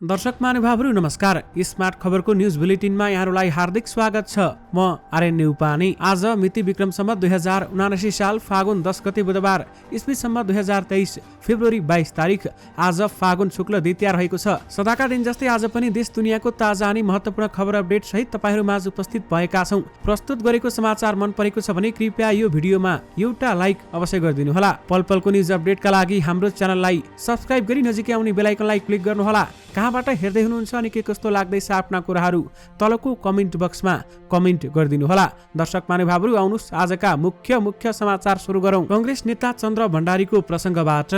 दर्शक महानुभावहरू नमस्कार। स्मार्ट खबरको न्यूज बुलेटिनमा यहाँहरूलाई हार्दिक स्वागत छ। म आर्यन न्युपानी। आज मिति विक्रम सम्वत 2079 साल फागुन 10 गते बुधबार, ईस्वी सम्वत 2023 फेब्रुअरी 22 तारिक। आज फागुन शुक्ल द्वितीया रहेको छ। सदाका दिन जस्तै आज पनि देश दुनियाँको ताजा अनि महत्त्वपूर्ण खबर अपडेट सहित तपाईहरू माझ उपस्थित भएका छौं। प्रस्तुत गरेको समाचार मन परेको छ भने कृपया यो भिडियोमा एउटा लाइक अवश्य गरिदिनु होला। पलपलको न्यूज अपडेटका लागि हाम्रो च्यानललाई सब्स्क्राइब गरी नजिकै आउने बेल आइकनलाई क्लिक गर्नुहोला। कहाँबाट हेर्दै हुनुहुन्छ अनि के कस्तो लाग्दैछ आफ्ना कुराहरू तलको कमेन्ट बक्समा कमेन्ट गरिदिनु होला। दर्शक महानुभावहरू आउनुहोस् आजका मुख्य समाचार सुरु गरौं। कांग्रेस नेता चन्द्र भण्डारीको प्रसङ्गबाट।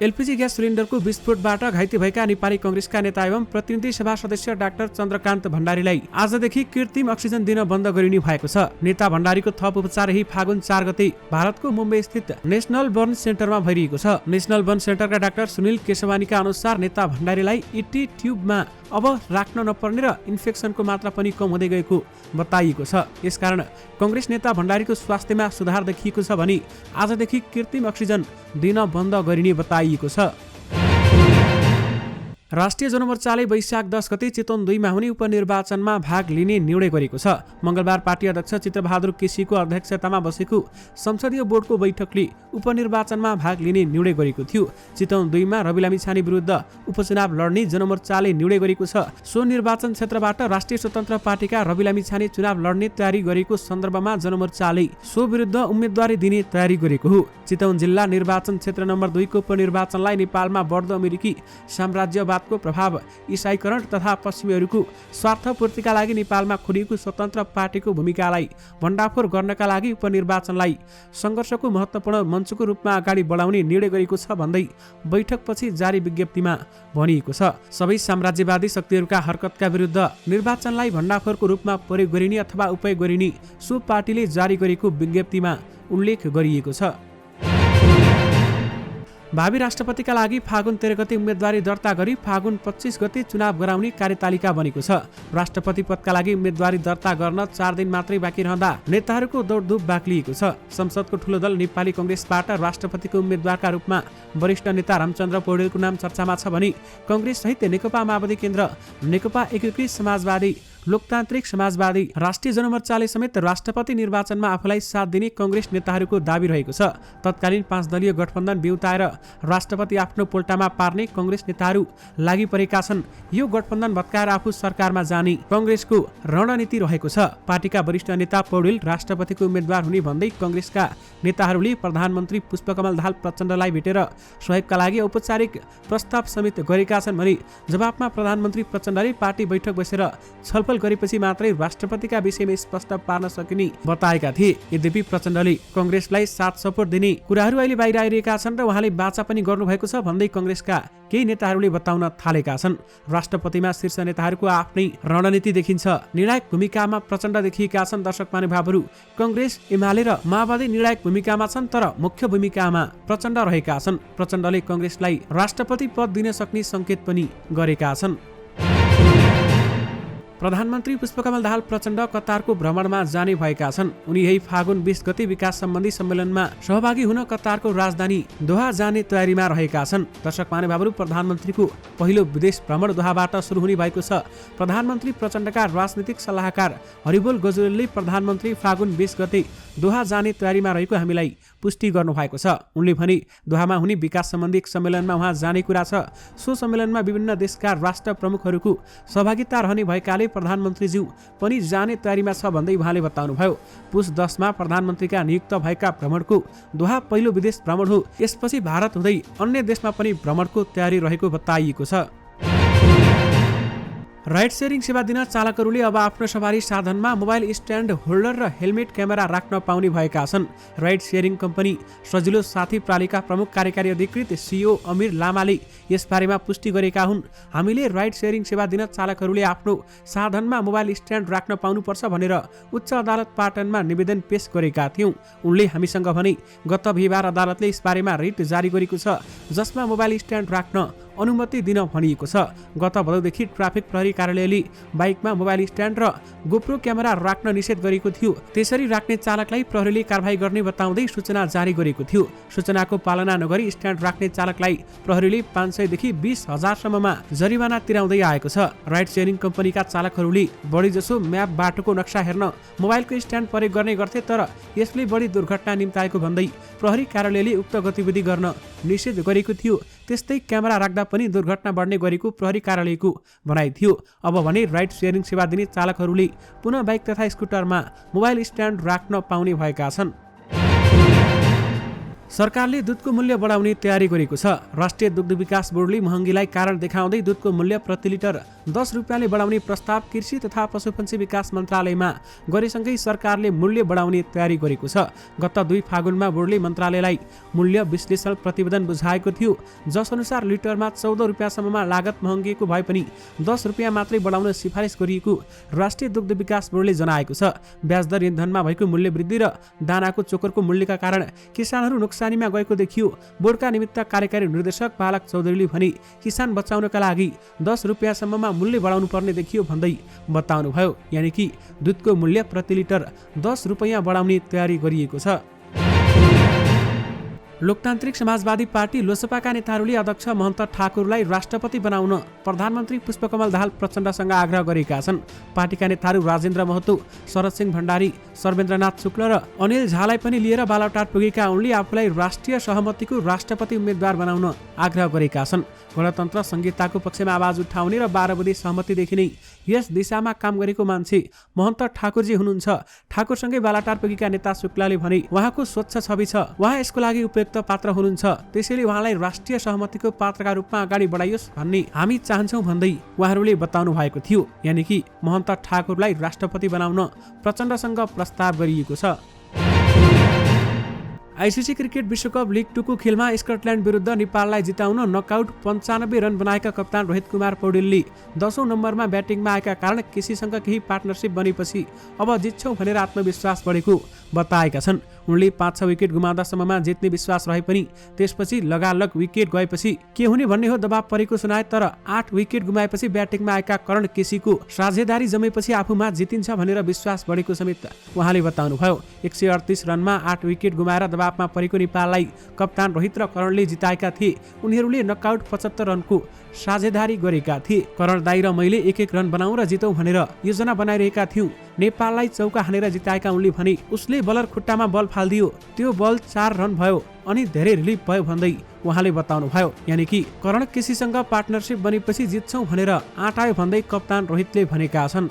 एलपीजी ग्यास सिलिन्डरको विस्फोटबाट घाइते भएका नेपाली कांग्रेसका नेता एवं प्रतिनिधि सभा सदस्य डाक्टर चन्द्रकान्त भण्डारीलाई आजदेखि कृत्रिम अक्सिजन दिन बन्द गरिने भएको छ। नेता भण्डारीको थप उपचार यही फागुन 4 गते भारतको मुम्बई स्थित नेशनल बर्न सेन्टरमा भइरहेको छ। नेशनल बर्न सेन्टरका डाक्टर सुनिल केशवानीका अनुसार नेता भण्डारीलाई इटी ट्युबमा अब राख्न नपर्ने र इन्फेक्सनको मात्रा पनि कम हुँदै गएको बताइएको छ। यसकारण कांग्रेस नेता भण्डारीको स्वास्थ्यमा सुधार देखिएको छ भने आजदेखि कृत्रिम अक्सिजन दिन बन्द गरिने बताइएको छ। राष्ट्रिय जनमोर्चाले वैशाख 10 गते चितवन 2 मा हुने उपनिर्वाचनमा भाग लिने निर्णय गरेको छ। मंगलबार पार्टी अध्यक्ष चित्रबहादुर केसीको अध्यक्षतामा बसेको संसदीय बोर्डको बैठकले उपनिर्वाचनमा भाग लिने निर्णय गरेको थियो। चितवन 2 मा रवि लामिछाने विरुद्ध उपचुनाव लड्ने जनमोर्चाले निर्णय गरेको छ। सो निर्वाचन क्षेत्रबाट राष्ट्रिय स्वतन्त्र पार्टीका रवि लामिछाने चुनाव लड्ने तयारी गरेको सन्दर्भमा जनमोर्चाले सो विरुद्ध उम्मेदवारी दिने तयारी गरेको हो। चितवन जिल्ला निर्वाचन क्षेत्र नम्बर 2 को उपनिर्वाचनलाई नेपालमा बढ्दो अमेरिकी साम्राज्यवाद को प्रभाव, इसाईकरण तथा पश्चिमीहरूको स्वार्थ पूर्तिका लागि नेपालमा खोलिएको स्वतन्त्र पार्टीको भूमिकालाई भण्डाफोर गर्नका लागि उपनिर्वाचनलाई संघर्षको महत्त्वपूर्ण मञ्चको रूपमा अगाडि बढाउने निर्णय गरेको छ भन्दै बैठकपछि जारी विज्ञप्तिमा भनिएको छ। सबै साम्राज्यवादी शक्तिहरूका हरकतका विरुद्ध निर्वाचनलाई भण्डाफोरको रूपमा प्रयोग गरिने अथवा उपयोग गरिने सो पार्टीले जारी गरेको विज्ञप्तिमा उल्लेख गरिएको छ। भावी राष्ट्रपतिका लागि फागुन 13 गते उम्मेदवारी दर्ता गरी फागुन 25 गते चुनाव गराउने कार्यतालिका बनेको छ। राष्ट्रपति पदका लागि उम्मेदवारी दर्ता गर्न 4 दिन मात्रै बाँकी रहँदा नेताहरूको दौडधुप बाक्लिएको छ। संसदको ठूलो दल नेपाली कांग्रेसबाट राष्ट्रपतिको उम्मेदवारका रूपमा वरिष्ठ नेता रामचन्द्र पौडेलको नाम चर्चामा छ भने कांग्रेस सहित नेकपा माओवादी केन्द्र, नेकपा एकीकृत समाजवादी, लोकतान्त्रिक समाजवादी, राष्ट्रिय जनमोर्चाले समेत राष्ट्रपति निर्वाचनमा आफूलाई साथ दिने कांग्रेस नेताहरूको दाबी रहेको छ। तत्कालीन 5 दलीय गठबन्धन बेउताएर राष्ट्रपति आफ्नो पोल्टामा पार्ने कांग्रेस नेताहरू लागि परेका छन्। यो गठबन्धन भत्काएर आफू सरकारमा जाने कांग्रेसको रणनीति रहेको छ। पार्टीका वरिष्ठ नेता पौडेल राष्ट्रपतिको उम्मेदवार हुने भन्दै कांग्रेसका नेताहरूले प्रधानमन्त्री पुष्पकमल दाहाल प्रचण्डलाई भेटेर सहयोगका लागि औपचारिक प्रस्ताव समेत गरेका छन् भने जवाफमा प्रधानमन्त्री प्रचण्डले पार्टी बैठक बसेर छलफल गरेपछि मात्रै राष्ट्रपतिका विषयमा स्पष्ट पार्न सकिने बताएका थिए। यद्यपि प्रचण्डले कांग्रेसलाई साथ सपोर्ट दिने कुराहरू अहिले बाहिर आइरहेका छन् र उहाँले बाचा पनि गर्नुभएको छ भन्दै कांग्रेसका केही नेताहरूले बताउन थालेका छन्। राष्ट्रपतिमा शीर्ष नेताहरूको आफ्नै रणनीति देखिन्छ। निर्णायक भूमिकामा प्रचण्ड देखिएका छन्। दर्शक महानुभावहरू, कांग्रेस, एमाले र माओवादी निर्णायक भूमिकामा छन् तर मुख्य भूमिकामा प्रचण्ड रहेका छन्। प्रचण्डले कांग्रेसलाई राष्ट्रपति पद दिन सक्ने संकेत पनि गरेका छन्। प्रधानमन्त्री पुष्पकमल दाहाल प्रचण्ड कतारको भ्रमणमा जाने भएका छन्। उनी यही फागुन 20 गते विकास सम्बन्धी सम्मेलनमा सहभागी हुन कतारको राजधानी दोहा जाने तयारीमा रहेका छन्। दर्शक महानुभावहरू, प्रधानमन्त्रीको पहिलो विदेश भ्रमण दोहाबाट सुरु हुने भएको छ। प्रधानमन्त्री प्रचण्डका राजनीतिक सल्लाहकार हरिबोल गजुरेलले प्रधानमन्त्री फागुन 20 गते दोहा जाने तयारीमा रहेको हामीलाई पुष्टि गर्नु भएको छ। उनले भने दोहामा हुने विकास सम्बन्धी एक सम्मेलनमा उहाँ जाने कुरा छ। सो सम्मेलनमा विभिन्न देशका राष्ट्र प्रमुखहरूको सहभागिता रहने भएकाले प्रधानमन्त्रीज्यू पनि जाने तयारीमा छ भन्दै उहाँले बताउनुभयो। पुस 10 मा प्रधानमन्त्रीका नियुक्त भएका भ्रमणको दोहा पहिलो विदेश भ्रमण हो। यसपछि भारत हुँदै अन्य देशमा पनि भ्रमणको तयारी रहेको बताइएको छ। राइड सेयरिङ सेवा दिन चालकहरूले अब आफ्नो सवारी साधनमा मोबाइल स्ट्यान्ड होल्डर र हेलमेट क्यामेरा राख्न पाउने भएका छन्। राइड सेयरिङ कम्पनी सजिलो साथी प्रालीका प्रमुख कार्यकारी अधिकृत सीओ अमिर लामाले यसबारेमा पुष्टि गरेका हुन्। हामीले राइड सेयरिङ सेवा दिन चालकहरूले आफ्नो साधनमा मोबाइल स्ट्यान्ड राख्न पाउनुपर्छ भनेर उच्च अदालत पाटनमा निवेदन पेश गरेका थियौं। उनले हामीसँग भने गत बिहीबार अदालतले यसबारेमा रिट जारी गरेको छ जसमा मोबाइल स्ट्यान्ड राख्न अनुमति दिन भनिएको छ। गत भदौदेखि ट्राफिक प्रहरी कार्यालयले बाइकमा मोबाइल स्ट्यान्ड र गोप्रो क्यामेरा राख्न निषेध गरेको थियो। त्यसरी राख्ने चालकलाई प्रहरीले कारबाही गर्ने बताउँदै सूचना जारी गरेको थियो। सूचनाको पालना नगरी स्ट्यान्ड राख्ने चालकलाई प्रहरीले 500 देखि 20,000 सम्ममा जरिवाना तिराउँदै आएको छ। राइड सेयरिङ कम्पनीका चालकहरूले बढीजसो म्याप बाटोको नक्सा हेर्न मोबाइलको स्ट्यान्ड प्रयोग गर्ने गर्थे, तर यसले बढी दुर्घटना निम्ताएको भन्दै प्रहरी कार्यालयले उक्त गतिविधि गर्न निषेध गरेको थियो। त्यस्तै क्यामेरा राख्दा पनि दुर्घटना बढ्ने गरेको प्रहरी कार्यालयको भनाइ थियो। अब भने राइड सेयरिङ सेवा दिने चालकहरूले पुनः बाइक तथा स्कुटरमा मोबाइल स्ट्यान्ड राख्न पाउने भएका छन्। सरकारले दुधको मूल्य बढाउने तयारी गरेको छ। राष्ट्रिय दुग्ध विकास बोर्डले महँगीलाई कारण देखाउँदै दुधको मूल्य प्रति लिटर 10 रुपियाँले बढाउने प्रस्ताव कृषि तथा पशुपन्छी विकास मन्त्रालयमा गरेसँगै सरकारले मूल्य बढाउने तयारी गरेको छ। गत 2 फागुनमा बोर्डले मन्त्रालयलाई मूल्य विश्लेषण प्रतिवेदन बुझाएको थियो, जसअनुसार लिटरमा 14 रुपियाँसम्ममा लागत महँगिएको भए पनि 10 रुपियाँ मात्रै बढाउन सिफारिस गरिएको राष्ट्रिय दुग्ध विकास बोर्डले जनाएको छ। ब्याजदर इन्धनमा भएको मूल्य वृद्धि र दानाको चोकरको मूल्यका कारण किसानहरू नोक्सानीमा गएको देखियो। बोर्डका निमित्त कार्यकारी निर्देशक बालक चौधरीले भने किसान बचाउनका लागि 10 रुपियाँसम्ममा मूल्य बढाउनु पर्ने देखियो भन्दै बताउनुभयो। यानि कि दुधको मूल्य प्रति लिटर 10 रुपियाँ बढाउने तयारी गरिएको छ। लोकतान्त्रिक समाजवादी पार्टी लोसपाका नेताहरूले अध्यक्ष महन्त ठाकुरलाई राष्ट्रपति बनाउन प्रधानमन्त्री पुष्पकमल दाहाल प्रचण्डसँग आग्रह गरेका छन्। पार्टीका नेताहरू राजेन्द्र महतो, शरद सिंह भण्डारी, सर्वेन्द्रनाथ शुक्ल र अनिल झालाई पनि लिएर बालुवाटार पुगेका उनले आफूलाई राष्ट्रिय सहमतिको राष्ट्रपति उम्मेद्वार बनाउन आग्रह गरेका छन्। गणतन्त्र संहिताको पक्षमा आवाज उठाउने र 12 बुँदे सहमतिदेखि नै यस दिशामा काम गरेको मान्छे महन्त ठाकुरजी हुनुहुन्छ। ठाकुरसँगै बालुवाटार पुगेका नेता शुक्लाले भने उहाँको स्वच्छ छवि छ, उहाँ यसको लागि उपयुक्त पात्र हुनुहुन्छ, त्यसैले उहाँलाई राष्ट्रिय सहमतिको पात्रका रूपमा अगाडि बढाइयोस् भन्ने हामी चाहन्छौँ भन्दै उहाँहरूले बताउनु भएको थियो। यानि कि महन्त ठाकुरलाई राष्ट्रपति बनाउन प्रचण्डसँग प्रस्ताव गरिएको छ। आइसिसी क्रिकेट विश्वकप लिग 2 को खेलमा स्कटल्यान्ड विरुद्ध नेपाललाई जिताउन नकआउट 95 रन बनाएका कप्तान रोहित कुमार पौडेलले 10औं नम्बरमा ब्याटिङमा आएका कारण केसीसँग केही पार्टनरसिप बनेपछि अब जित्छौं भनेर आत्मविश्वास बढेको बताएका छन्। उनले 5-6 विकेट गुमाउँदासम्ममा जित्ने विश्वास रहे पनि त्यसपछि लगालग विकेट गएपछि के हुने भन्ने हो दबाव परेको सुनाए, तर 8 विकेट गुमाएपछि ब्याटिङमा आएका करण केसीको साझेदारी जमेपछि आफूमा जितिन्छ भनेर विश्वास बढेको समेत उहाँले बताउनुभयो। 138 रनमा 8 विकेट गुमाएर दबावमा परेको नेपाललाई कप्तान रोहित र करणले जिताएका थिए। उनीहरूले नकआउट 75 रनको साझेदारी गरेका थिए। करण दाई र मैले 1-1 रन बनाऊ र जितौं भनेर योजना बनाइरहेका थियौं। नेपाललाई चौका हानेर जिताएका उनले भने उसले बलर खुट्टामा बल फाल्दियो, त्यो बल 4 रन भयो अनि धेरै रिलिफ भयो भन्दै उहाँले बताउनुभयो। यानि कि करण केसीसँग पार्टनरसिप बनेपछि जित्छौं भनेर आँट आयो भन्दै कप्तान रोहितले भनेका छन्।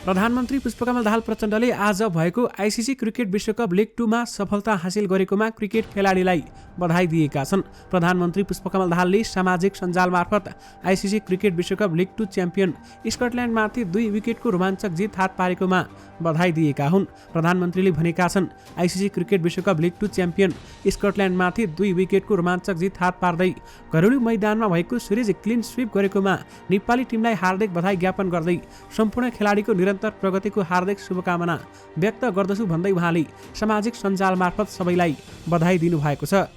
प्रधानमन्त्री पुष्पकमल दाहाल प्रचण्डले आज भएको आइसिसी क्रिकेट विश्वकप लिग 2 मा सफलता हासिल गरेकोमा क्रिकेट खेलाडीलाई बधाई दिएका छन्। प्रधानमन्त्री पुष्पकमल दाहालले सामाजिक सञ्जाल मार्फत आइसिसी क्रिकेट विश्वकप लिग 2 च्याम्पियन स्कटल्यान्डमाथि 2 विकेटको रोमाञ्चक जित हात पारेकोमा बधाई दिएका हुन्। प्रधानमन्त्रीले भनेका छन्, आइसिसी क्रिकेट विश्वकप लिग 2 च्याम्पियन स्कटल्यान्डमाथि 2 विकेटको रोमाञ्चक जित हात पार्दै घरेलु मैदानमा भएको सिरिज क्लिन स्वीप गरेकोमा नेपाली टिमलाई हार्दिक बधाई ज्ञापन गर्दै सम्पूर्ण खेलाडीको निरन्तर प्रगतिको हार्दिक शुभकामना व्यक्त गर्दछु भन्दै उहाँले सामाजिक सञ्जाल मार्फत सबैलाई बधाई दिनुभएको छ।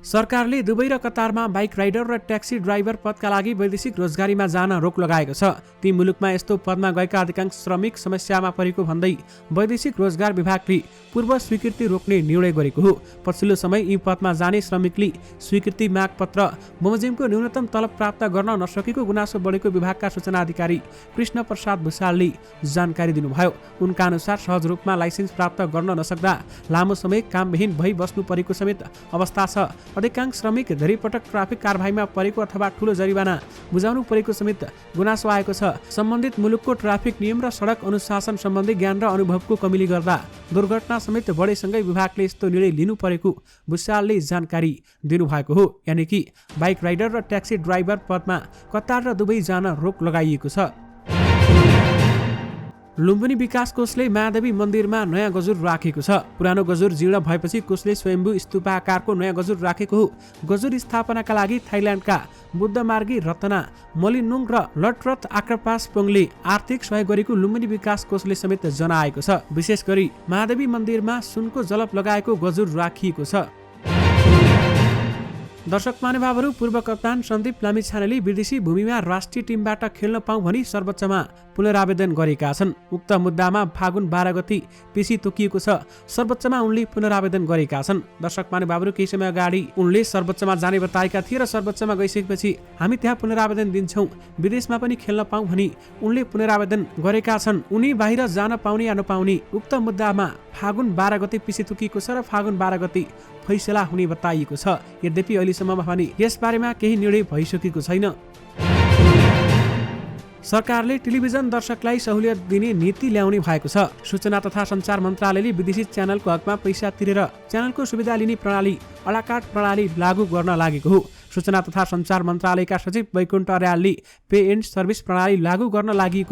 सरकारले दुबई र कतारमा बाइक राइडर र ट्याक्सी ड्राइभर पदका लागि वैदेशिक रोजगारीमा जान रोक लगाएको छ। ती मुलुकमा यस्तो पदमा गएका अधिकांश श्रमिक समस्यामा परेको भन्दै वैदेशिक रोजगार विभागले पूर्व स्वीकृति रोक्ने निर्णय गरेको हो। पछिल्लो समय यी पदमा जाने श्रमिकले स्वीकृति माग पत्र बमोजिमको न्यूनतम तलब प्राप्त गर्न नसकेको गुनासो बढेको विभागका सूचना अधिकारी कृष्ण प्रसाद भुषालले जानकारी दिनुभयो। उनका अनुसार सहज रूपमा लाइसेन्स प्राप्त गर्न नसक्दा लामो समय कामविहीन भई बस्नु परेको समेत अवस्था छ। अधिकांश श्रमिक धेरै पटक ट्राफिक कारबाहीमा परेको अथवा ठूलो जरिवाना बुझाउनु परेको समेत गुनासो आएको छ। सम्बन्धित मुलुकको ट्राफिक नियम र सडक अनुशासन सम्बन्धी ज्ञान र अनुभवको कमीले गर्दा दुर्घटना समेत बढेसँगै विभागले यस्तो निर्णय लिनु परेको भुषालले जानकारी दिनुभएको हो। यानि कि बाइक राइडर र ट्याक्सी ड्राइभर पदमा कतार र दुबई जान रोक लगाइएको छ। लुम्बिनी विकास कोषले महादेवी मन्दिरमा नयाँ गजुर राखेको छ। पुरानो गजुर जीर्ण भएपछि कोषले स्वयम्भू स्तूप आकारको नयाँ गजुर राखेको हो। गजुर स्थापनाका लागि थाइल्यान्डका बुद्धमार्गी रत्ना मलिनुङ र लटरथ आक्रपास पोङले आर्थिक सहयोग गरेको लुम्बिनी विकास कोषले समेत जनाएको छ। विशेष गरी महादेवी मन्दिरमा सुनको जलप लगाएको गजुर राखिएको छ। दर्शक महानुभावहरू, पूर्व कप्तान सन्दीप लामिछानेले विदेशी भूमिमा राष्ट्रिय टिमबाट खेल्न पाऊँ भनी सर्वोच्चमा पुनरावेदन गरेका छन्। उक्त मुद्दामा फागुन 12 गति पेशी तोकिएको छ। सर्वोच्चमा उनले पुनरावेदन गरेका छन्। दर्शक महानुभावहरू, केही समय अगाडि उनले सर्वोच्चमा जाने बताएका थिए र सर्वोच्चमा गइसकेपछि हामी त्यहाँ पुनरावेदन दिन्छौँ, विदेशमा पनि खेल्न पाऊँ भनी उनले पुनरावेदन गरेका छन्। उनी बाहिर जान पाउने या नपाउने उक्त मुद्दामा फागुन 12 गते पेशी तोकिएको छ र फागुन 12 गते फैसला हुने बताइएको छ। यद्यपि अहिलेसम्ममा भने यसबारेमा केही निर्णय भइसकेको छैन। सरकारले टेलिभिजन दर्शकलाई सहुलियत दिने नीति ल्याउने भएको छ। सूचना तथा सञ्चार मन्त्रालयले विदेशी च्यानलको हकमा पैसा तिरेर च्यानलको सुविधा लिने प्रणाली अलाकार्ट प्रणाली लागू गर्न लागेको हो। सूचना तथा सञ्चार मन्त्रालयका सचिव वैकुण्ठ अर्यालले पे एन्ड सर्भिस प्रणाली लागू गर्न लागि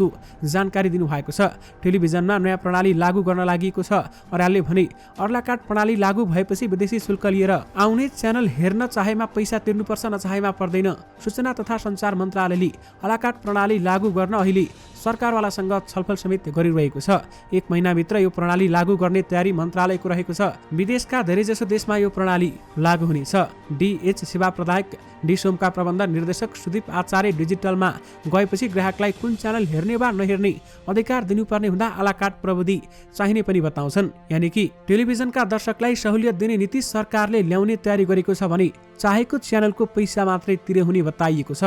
जानकारी दिनुभएको छ। टेलिभिजनमा नयाँ प्रणाली लागू गर्न लागि छ। अर्यालले भने अलाकार्ट प्रणाली लागू भएपछि विदेशी शुल्क लिएर आउने च्यानल हेर्न चाहेमा पैसा तिर्नुपर्छ, नचाहेमा पर्दैन। सूचना तथा सञ्चार मन्त्रालयले अलाकार्ट प्रणाली लागू गर्न अहिले सरकारवालासँग छलफल समेत गरिरहेको छ। 1 महिनाभित्र यो प्रणाली लागू गर्ने तयारी मन्त्रालयको रहेको छ। विदेशका धेरैजसो देशमा यो प्रणाली लागू हुनेछ। डीएच सेवा प्रदायक डिसोमका प्रबन्ध निर्देशक सुदीप आचार्य डिजिटलमा गएपछि ग्राहकलाई कुन च्यानल हेर्ने वा नहेर्ने अधिकार दिनुपर्ने हुँदा अलाकार्ट प्रविधि चाहिने पनि बताउँछन्। यानि कि टेलिभिजनका दर्शकलाई सहुलियत दिने नीति सरकारले ल्याउने तयारी गरेको छ भने चाहेको च्यानलको पैसा मात्रै तिरे हुने बताइएको छ।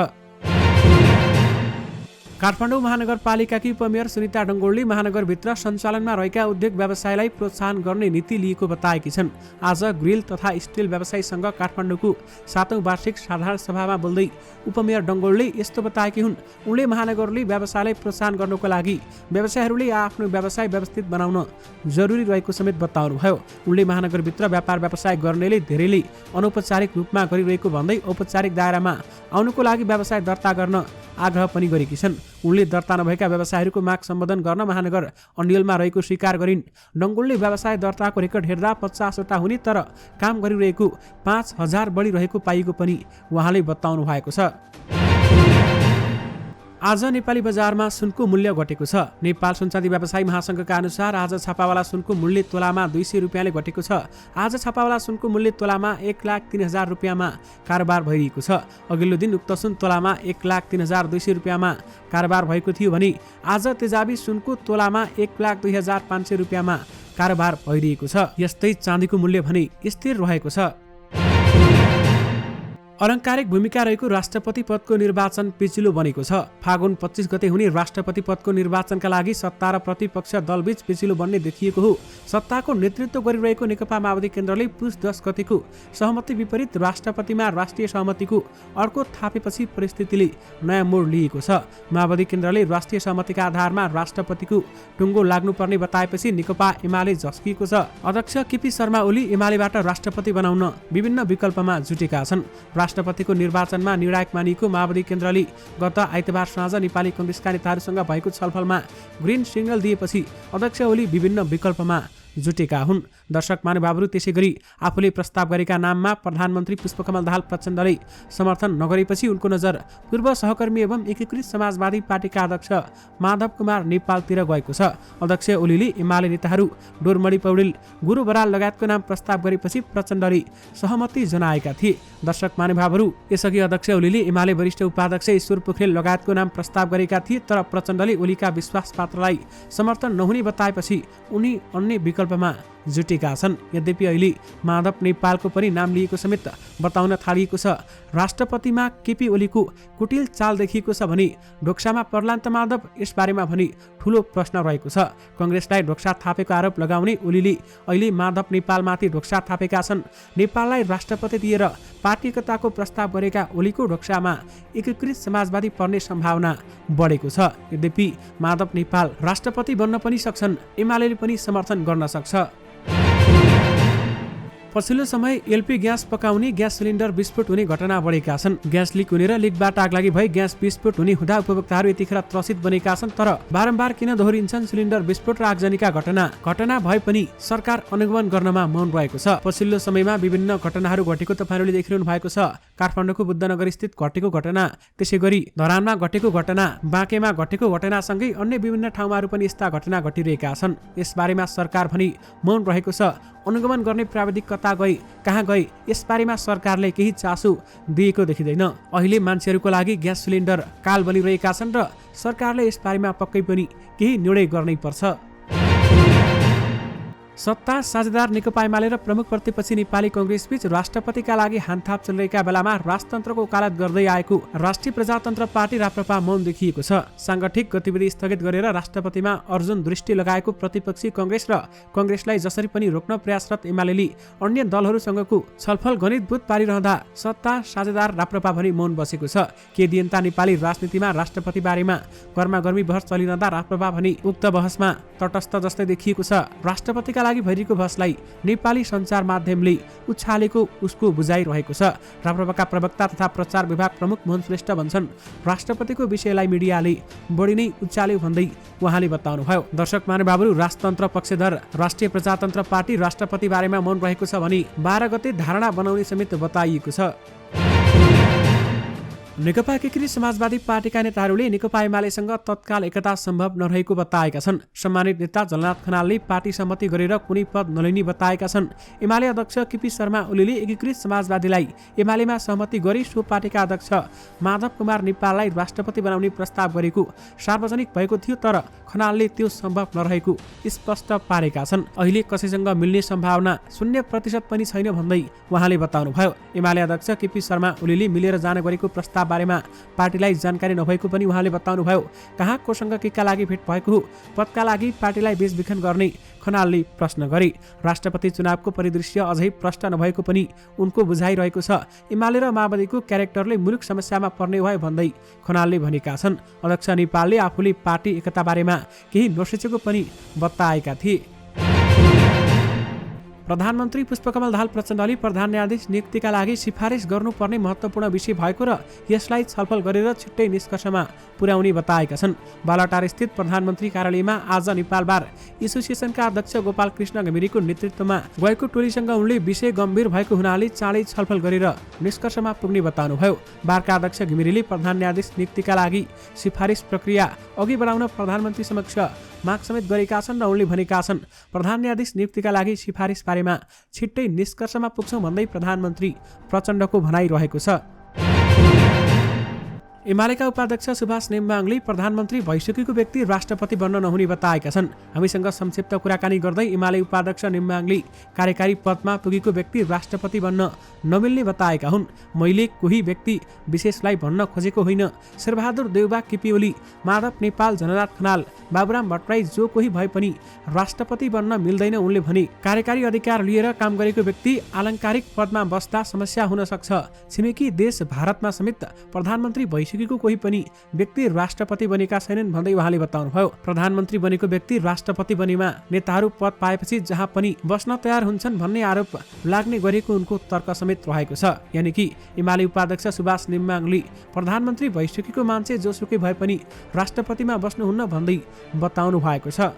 काठमाडौँ महानगरपालिकाकी उपमेयर सुनिता डङ्गोलले महानगरभित्र सञ्चालनमा रहेका उद्योग व्यवसायलाई प्रोत्साहन गर्ने नीति लिएको बताएकी छन्। आज ग्रिल तथा स्टिल व्यवसायीसँग काठमाडौँको 7औं वार्षिक साधारण सभामा बोल्दै उपमेयर डङ्गोलले यस्तो बताएकी हुन्। उनले महानगरले व्यवसायलाई प्रोत्साहन गर्नको लागि व्यवसायीहरूले आफ्नो व्यवसाय व्यवस्थित बनाउन जरुरी रहेको समेत बताउनुभयो। उनले महानगरभित्र व्यापार व्यवसाय गर्नेले धेरैले अनौपचारिक रूपमा गरिरहेको भन्दै औपचारिक दायरामा आउनुको लागि व्यवसाय दर्ता गर्न आग्रह पनि गरेकी छन्। उनले दर्ता नभएका व्यवसायहरूको माग सम्बोधन गर्न महानगर अन्यलमा रहेको स्वीकार गरिन्। डङ्गोलले व्यवसाय दर्ताको रेकर्ड हेर्दा 50 वटा हुने तर काम गरिरहेको 5000 बढी रहेको पाइएको पनि उहाँले बताउनु भएको छ। आज नेपाली बजारमा सुनको मूल्य घटेको छ। नेपाल सुनचाँदी व्यवसायी महासंघका अनुसार आज छापावाला सुनको मूल्य तोलामा 200 रुपियाँले घटेको छ। आज छापावाला सुनको मूल्य तोलामा 1,03,000 रुपियाँमा कारोबार भइरहेको छ। अघिल्लो दिन उक्त सुन तोलामा 1,03,200 रुपियाँमा कारोबार भएको थियो भने आज तेजाबी सुनको तोलामा 1,02,500 रुपियाँमा कारोबार भइरहेको छ। यस्तै चाँदीको मूल्य भने स्थिर रहेको छ। अलङ्कारिक भूमिका रहेको राष्ट्रपति पदको निर्वाचन पेचिलो बनेको छ। फागुन 25 गते हुने राष्ट्रपति पदको निर्वाचनका लागि सत्ता र प्रतिपक्ष दलबीच पेचिलो बन्ने देखिएको हो। सत्ताको नेतृत्व गरिरहेको नेकपा माओवादी केन्द्रले पुस 10 गतेको सहमति विपरीत राष्ट्रपतिमा राष्ट्रिय सहमतिको अर्को थापेपछि परिस्थितिले नयाँ मोड लिएको छ। माओवादी केन्द्रले राष्ट्रिय सहमतिका आधारमा राष्ट्रपतिको टुङ्गो लाग्नुपर्ने बताएपछि नेकपा एमाले झस्किएको छ। अध्यक्ष केपी शर्मा ओली एमालेबाट राष्ट्रपति बनाउन विभिन्न विकल्पमा जुटेका छन्। राष्ट्रपतिको निर्वाचनमा निर्णायक मानिएको माओवादी केन्द्रले गत आइतबार साँझ नेपाली कङ्ग्रेसका नेताहरूसँग भएको छलफलमा ग्रिन सिग्नल दिएपछि अध्यक्ष ओली विभिन्न विकल्पमा जुटेका हुन्। दर्शक महानुभावहरू, त्यसै गरी आफूले प्रस्ताव गरेका नाममा प्रधानमन्त्री पुष्पकमल दाहाल प्रचण्डले समर्थन नगरेपछि उनको नजर पूर्व सहकर्मी एवं एकीकृत समाजवादी पार्टीका अध्यक्ष माधव कुमार नेपालतिर गएको छ। अध्यक्ष ओलीले एमाले नेताहरू डोरमणि पौडेल, गुरु बराल लगायतको नाम प्रस्ताव गरेपछि प्रचण्डले सहमति जनाएका थिए। दर्शक महानुभावहरू, यसअघि अध्यक्ष ओलीले एमाले वरिष्ठ उपाध्यक्ष ईश्वर पोखरेल लगायतको नाम प्रस्ताव गरेका थिए तर प्रचण्डले ओलीका विश्वास पात्रलाई समर्थन नहुने बताएपछि उनी अन्य विकल्पमा जुटेका छन्। यद्यपि अहिले माधव नेपालको पनि नाम लिएको समेत बताउन थालिएको छ। राष्ट्रपतिमा केपी ओलीको कुटिल चाल देखिएको छ भने ढोक्सामा प्रहलाद माधव यसबारेमा भने ठूलो प्रश्न रहेको छ। कङ्ग्रेसलाई ढोक्सा थापेको आरोप लगाउने ओलीले अहिले माधव नेपालमाथि ढोक्सा थापेका छन्। नेपाललाई राष्ट्रपति दिएर पार्टी एकताको प्रस्ताव गरेका ओलीको ढोक्सामा एकीकृत समाजवादी पर्ने सम्भावना बढेको छ। यद्यपि माधव नेपाल राष्ट्रपति बन्न पनि सक्छन्, एमालेले पनि समर्थन गर्न सक्छ। पछिल्लो समय एलपी ग्यास पकाउने ग्यास सिलिन्डर विस्फोट हुने घटना बढेका छन्। ग्यास लिक हुने र लिकबाट आगलागी भई ग्यास विस्फोट हुने हुँदा उपभोक्ताहरू यतिखेर त्रसित बनेका छन्। तर बारम्बार किन दोहोरिन्छन् सिलिन्डर विस्फोट र आगजनीका घटना भए पनि सरकार अनुगमन गर्नमा मौन रहेको छ। पछिल्लो समयमा विभिन्न घटनाहरू घटेको तपाईहरूले देखिरहनु भएको छ। काठमाडौँको बुद्धनगर स्थित घटेको घटना, त्यसै गरी धरानमा घटेको घटना, बाँकेमा घटेको घटनासँगै अन्य विभिन्न ठाउँहरू पनि यस्ता घटना घटिरहेका छन्। यसबारेमा सरकार पनि मौन रहेको छ। अनुगमन गर्ने प्राविधिक कहाँ गए यसबारेमा सरकारले केही चासो दिएको देखिँदैन। अहिले मान्छेहरूको लागि ग्यास सिलिन्डर काल बनिरहेका छन् र सरकारले यसबारेमा पक्कै पनि केही निर्णय गर्नै पर्छ। सत्ता साझेदार नेकपा एमाले र प्रमुख प्रतिपक्षी नेपाली कांग्रेसबीच राष्ट्रपतिका लागि हानथाप चलिरहेका बेलामा राजतन्त्रको वकालत गर्दै आएको राष्ट्रिय प्रजातन्त्र पार्टी राप्रपा मौन देखिएको छ। सांगठिक गतिविधि स्थगित गरेर राष्ट्रपतिमा अर्जुन दृष्टि लगाएको प्रतिपक्षी कांग्रेस र कांग्रेसलाई जसरी पनि रोक्न प्रयासरत एमालेले अन्य दलहरूसँगको छलफल गणितबुझ पारिरहँदा सत्ता साझेदार राप्रपा भने मौन बसेको छ। केदियन्ता नेपाली राजनीतिमा राष्ट्रपति बारेमा गर्मागर्मी बहस चलिरहँदा राप्रपा भने उक्त बहसमा तटस्थ जस्तै देखिएको छ। राष्ट्रपतिका लागि भइरहेको बहसलाई नेपाली सञ्चार माध्यमले उछालेको उसको बुझाइरहेको छ। राप्रपाका प्रवक्ता तथा प्रचार विभाग प्रमुख मोहन श्रेष्ठ भन्छन् राष्ट्रपतिको विषयलाई मिडियाले बढी नै उचाल्यो भन्दै उहाँले बताउनुभयो। दर्शक महानुभावहरू, राजतन्त्र पक्षधर राष्ट्रिय प्रजातन्त्र पार्टी राष्ट्रपति बारेमा मौन रहेको छ भने 12 गते धारणा बनाउने समेत बताइएको छ। नेकपा एकीकृत समाजवादी पार्टीका नेताहरूले नेकपा एमालेसँग तत्काल एकता सम्भव नरहेको बताएका छन्। सम्मानित नेता जलनाथ खनालले पार्टी सहमति गरेर कुनै पद नलिने बताएका छन्। एमाले अध्यक्ष केपी शर्मा ओलीले एकीकृत समाजवादीलाई एमालेमा सहमति गरी सो पार्टीका अध्यक्ष माधव कुमार नेपाललाई राष्ट्रपति बनाउने प्रस्ताव गरेको सार्वजनिक भएको थियो, तर खनालले त्यो सम्भव नरहेको स्पष्ट पारेका छन्। अहिले कसैसँग मिल्ने सम्भावना 0% पनि छैन भन्दै उहाँले बताउनुभयो। एमाले अध्यक्ष केपी शर्मा ओलीले मिलेर जान गरेको प्रस्ताव बारेमा पार्टीलाई जानकारी नभएको पनि उहाँले बताउनुभयो। कहाँ कोसँग केका लागि भेट भएको हो, पदका लागि पार्टीलाई बेचबिखन गर्ने खनालले प्रश्न गरे। राष्ट्रपति चुनावको परिदृश्य अझै प्रष्ट नभएको पनि उनको बुझाइरहेको छ। एमाले र माओवादीको क्यारेक्टरले मुलुक समस्यामा पर्ने भयो भन्दै खनालले भनेका छन्। अध्यक्ष नेपालले आफूले पार्टी एकता बारेमा केही नसोचेको पनि बताएका थिए। प्रधानमन्त्री पुष्पकमल दाहाल प्रचण्डले प्रधान न्यायाधीश नियुक्तिका लागि सिफारिस गर्नुपर्ने महत्त्वपूर्ण विषय भएको र यसलाई छलफल गरेर छिट्टै निष्कर्षमा पुर्याउने बताएका छन्। बालटार स्थित प्रधानमन्त्री कार्यालयमा आज नेपाल बार एसोसिएसनका अध्यक्ष गोपाल कृष्ण घिमिरेको नेतृत्वमा गएको टोलीसँग उनले विषय गम्भीर भएको हुनाले चाँडै छलफल गरेर निष्कर्षमा पुग्ने बताउनुभयो। बारका अध्यक्ष घिमिरेले प्रधान न्यायाधीश नियुक्तिका लागि सिफारिस प्रक्रिया अघि बढाउन प्रधानमन्त्री समक्ष माग समेत गरेका छन् र उनले भनेका छन् प्रधान न्यायाधीश नियुक्तिका लागि सिफारिस बारेमा छिट्टै निष्कर्षमा पुग्छौं भन्दै प्रधानमन्त्री प्रचण्डको भनाइरहेको छ। एमालेका उपाध्यक्ष सुभाष नेम्बाङले प्रधानमन्त्री भइसकेको व्यक्ति राष्ट्रपति बन्न नहुने बताएका छन्। हामीसँग संक्षिप्त कुराकानी गर्दै एमाले उपाध्यक्ष नेम्बाङले कार्यकारी पदमा पुगेको व्यक्ति राष्ट्रपति बन्न नमिल्ने बताएका हुन्। मैले कोही व्यक्ति विशेषलाई भन्न खोजेको होइन। शेरबहादुर देउबा, केपी ओली, माधव नेपाल, जननाथ खनाल, बाबुराम भट्टराई जो कोही भए पनि राष्ट्रपति बन्न मिल्दैन उनले भने। कार्यकारी अधिकार लिएर काम गरेको व्यक्ति आलङ्कारिक पदमा बस्दा समस्या हुन सक्छ। छिमेकी देश भारतमा समेत प्रधानमन्त्री भइसकेको कोही पनि व्यक्ति राष्ट्रपति बनेका छैनन् भन्दै उहाँले बताउनुभयो। प्रधानमन्त्री बनेको व्यक्ति राष्ट्रपति बनेमा नेताहरू पद पाएपछि जहाँ पनि बस्न तयार हुन्छन् भन्ने आरोप लाग्ने गरेको उनको तर्क समेत रहेको छ। यानि कि एमाले उपाध्यक्ष सुभाष नेम्बाङले प्रधानमन्त्री भइसकेको मान्छे जोसुकै भए पनि राष्ट्रपतिमा बस्नुहुन्न भन्दै बताउनु भएको छ।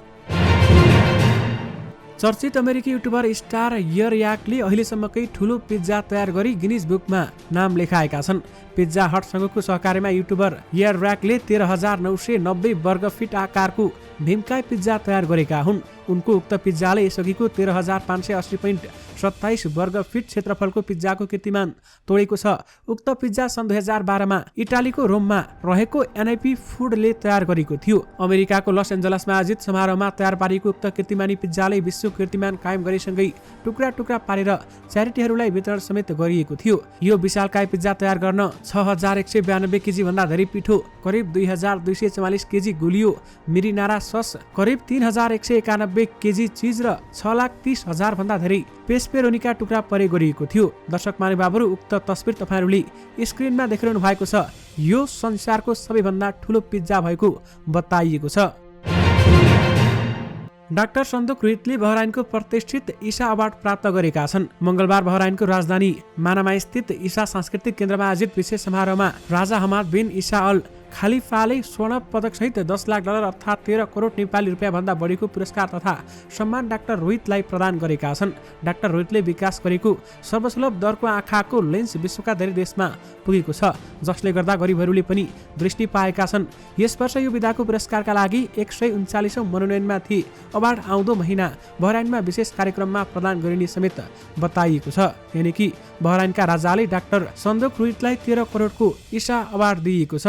चर्चित अमेरिकी युट्युबर स्टार यरयाकले अहिलेसम्मकै ठूलो पिज्जा तयार गरी गिनिज बुकमा नाम लेखाएका छन्। पिज्जा हटसँगको सहकार्यमा युट्युबर यरयाकले 13,990 वर्ग फिट आकारको भीमकाय पिज्जा तयार गरेका हुन्। उनको उक्त पिज्जाले यसअघिको 13,580.27 वर्ग फिट क्षेत्रफलको पिज्जाको कीर्तिमान तोडेको छ। उक्त पिज्जा सन् 2012मा इटालीको रोममा रहेको एनआइपी फुडले तयार गरेको थियो। अमेरिकाको लस एन्जलसमा आयोजित समारोहमा तयार पारिएको उक्त कीर्तिमानी पिज्जाले विश्व कीर्तिमान कायम गरेसँगै टुक्रा टुक्रा पारेर च्यारिटीहरूलाई वितरण समेत गरिएको थियो। यो विशालकाय पिज्जा तयार गर्न 6,192 केजी भन्दा धेरै पिठो, करिब 2,244 केजी गुलियो मिरिनारा सस, करिब 3,191 केजी चीज र 6,30,000 भन्दा धेरै पेस्पेरोनीका टुक्रा परे गरिएको थियो। दर्शक महानुभावहरू, उक्त तस्बिर तपाईहरूले स्क्रिनमा देखिरहनु भएको छ। यो संसारको सबैभन्दा ठूलो पिज्जा भएको बताइएको छ। डाक्टर सन्दुक रितले बहराइनको प्रतिष्ठित ईशा अवार्ड प्राप्त गरेका छन्। मंगलबार बहराइनको राजधानी मानामा स्थित ईशा सांस्कृतिक केन्द्रमा आयोजित विशेष समारोहमा राजा हमाद बिन ईशा अल खालिफाले स्वर्ण पदकसहित 10 लाख डलर अर्थात् 13 करोड नेपाली रुपियाँ भन्दा बढीको पुरस्कार तथा सम्मान डाक्टर रोहितलाई प्रदान गरेका छन्। डाक्टर रोहितले विकास गरेको सर्वसुलभ दरको आँखाको लेन्स विश्वका धेरै देशमा पुगेको छ, जसले गर्दा गरिबहरूले पनि दृष्टि पाएका छन्। यस वर्ष यो विधाको पुरस्कारका लागि 139औं मनोनयनमा थिए। अवार्ड आउँदो महिना बहराइनमा विशेष कार्यक्रममा प्रदान गरिने समेत बताइएको छ। यानि कि बहराइनका राजाले डाक्टर सन्दोक रोहितलाई 13 करोडको ईशा अवार्ड दिएको छ।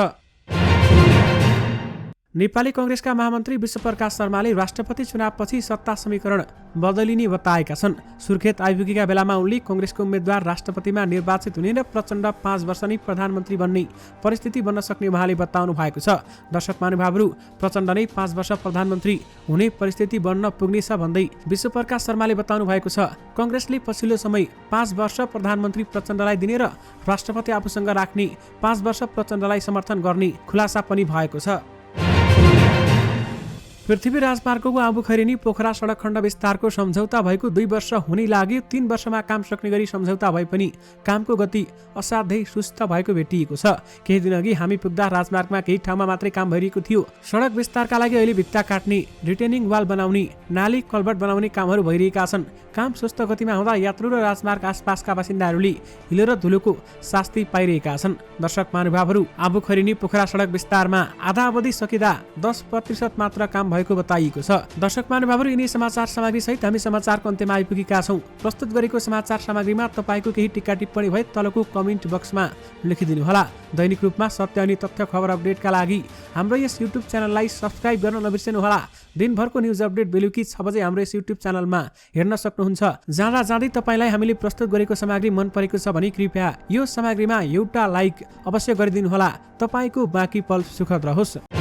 नेपाली कङ्ग्रेसका महामन्त्री विश्वप्रकाश शर्माले राष्ट्रपति चुनावपछि सत्ता समीकरण बदलिने बताएका छन्। सुर्खेत आइपुगेका बेलामा उनले कङ्ग्रेसको उम्मेद्वार राष्ट्रपतिमा निर्वाचित हुने र प्रचण्ड 5 वर्ष नै प्रधानमन्त्री बन्ने परिस्थिति बन्न सक्ने उहाँले बताउनु भएको छ। दर्शक महानुभावहरू, प्रचण्ड नै 5 वर्ष प्रधानमन्त्री हुने परिस्थिति बन्न पुग्नेछ भन्दै विश्वप्रकाश शर्माले बताउनु भएको छ। कङ्ग्रेसले पछिल्लो समय 5 वर्ष प्रधानमन्त्री प्रचण्डलाई दिने र राष्ट्रपति आफूसँग राख्ने 5 वर्ष प्रचण्डलाई समर्थन गर्ने खुलासा पनि भएको छ। पृथ्वी राजमार्गको आबुखैरेनी पोखरा सडक खण्ड विस्तारको सम्झौता भएको 2 वर्ष हुने लाग्यो। 3 वर्षमा काम सक्ने गरी सम्झौता भए पनि कामको गति असाध्यै सुस्त भएको भेटिएको छ। केही दिनअघि हामी पुग्दा राजमार्गमा केही ठाउँमा मात्रै काम भइरहेको थियो। सडक विस्तारका लागि अहिले भित्ता काट्ने, रिटेनिङ वाल बनाउने, नाली कल्भर्ट बनाउने कामहरू भइरहेका छन्। काम सुस्त गतिमा हुँदा यात्रु र राजमार्ग आसपासका बासिन्दाहरूले हिलो र धुलोको शास्ति पाइरहेका छन्। दर्शक महानुभावहरू, आबुखैरेनी पोखरा सडक विस्तारमा आधा अवधि सकिँदा 10% मात्र काम भएको बताइएको छ। दर्शक महानुभावहरू, यिनी समाचार सामग्री सहित हामी समाचारको अन्त्यमा आइपुगेका छौँ। प्रस्तुत गरेको समाचार सामग्रीमा तपाईँको केही टिक्का टिप्पणी भए तलको कमेन्ट बक्समा लेखिदिनुहोला। दैनिक रूपमा सत्य अनि तथ्य खबर अपडेटका लागि हाम्रो यस युट्युब च्यानललाई सब्स्क्राइब गर्न नबिर्सनुहोला। दिनभरको न्युज अपडेट बेलुकी 6 बजे हाम्रो यस युट्युब च्यानलमा हेर्न सक्नुहुन्छ। जाँदा जाँदै तपाईँलाई हामीले प्रस्तुत गरेको सामग्री मन परेको छ भने कृपया यो सामग्रीमा एउटा लाइक अवश्य गरिदिनुहोला। तपाईँको बाँकी पल सुखद रहोस्।